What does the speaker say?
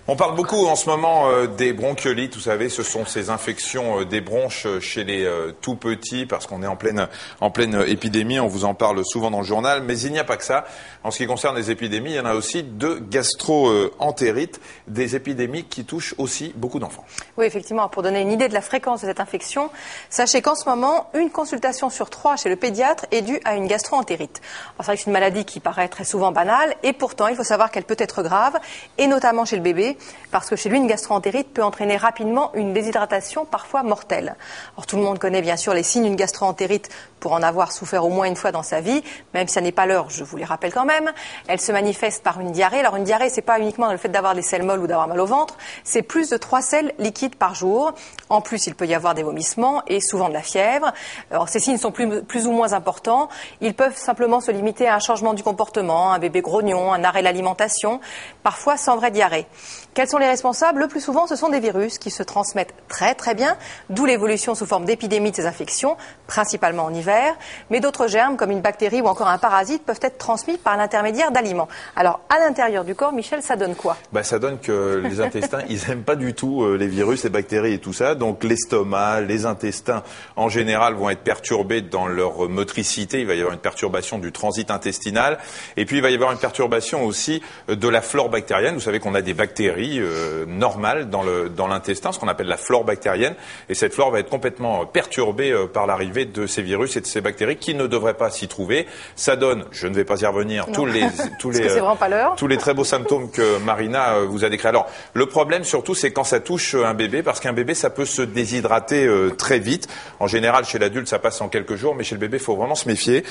On parle beaucoup en ce moment des bronchiolites, vous savez, ce sont ces infections des bronches chez les tout petits, parce qu'on est en pleine épidémie, on vous en parle souvent dans le journal, mais il n'y a pas que ça. En ce qui concerne les épidémies, il y en a aussi de gastro-entérites, des épidémies qui touchent aussi beaucoup d'enfants. Oui, effectivement, pour donner une idée de la fréquence de cette infection, sachez qu'en ce moment, une consultation sur 3 chez le pédiatre est due à une gastro-entérite. C'est vrai que c'est une maladie qui paraît très souvent banale, et pourtant, il faut savoir qu'elle peut être grave, et notamment chez le bébé, parce que chez lui, une gastro-entérite peut entraîner rapidement une déshydratation, parfois mortelle. Alors, tout le monde connaît bien sûr les signes d'une gastro-entérite pour en avoir souffert au moins une fois dans sa vie, même si ça n'est pas l'heure, je vous les rappelle quand même. Elle se manifeste par une diarrhée. Alors, une diarrhée, c'est pas uniquement le fait d'avoir des selles molles ou d'avoir mal au ventre, c'est plus de 3 selles liquides par jour. En plus, il peut y avoir des vomissements et souvent de la fièvre. Alors, ces signes sont plus ou moins importants. Ils peuvent simplement se limiter à un changement du comportement, un bébé grognon, un arrêt de l'alimentation, parfois sans vraie diarrhée. Quels sont les responsables? Le plus souvent, ce sont des virus qui se transmettent très très bien, d'où l'évolution sous forme d'épidémie de ces infections, principalement en hiver. Mais d'autres germes, comme une bactérie ou encore un parasite, peuvent être transmis par l'intermédiaire d'aliments. Alors, à l'intérieur du corps, Michel, ça donne quoi? Ça donne que les intestins, ils n'aiment pas du tout les virus, les bactéries et tout ça. Donc, l'estomac, les intestins, en général, vont être perturbés dans leur motricité. Il va y avoir une perturbation du transit intestinal. Et puis, il va y avoir une perturbation aussi de la flore bactérienne. Vous savez qu'on a des bactéries normale dans l'intestin, ce qu'on appelle la flore bactérienne, et cette flore va être complètement perturbée par l'arrivée de ces virus et de ces bactéries qui ne devraient pas s'y trouver. Ça donne, je ne vais pas y revenir, tous les très beaux symptômes que Marina vous a décrits. Alors, le problème surtout, c'est quand ça touche un bébé, parce qu'un bébé, ça peut se déshydrater très vite. En général, chez l'adulte, ça passe en quelques jours, mais chez le bébé, il faut vraiment se méfier.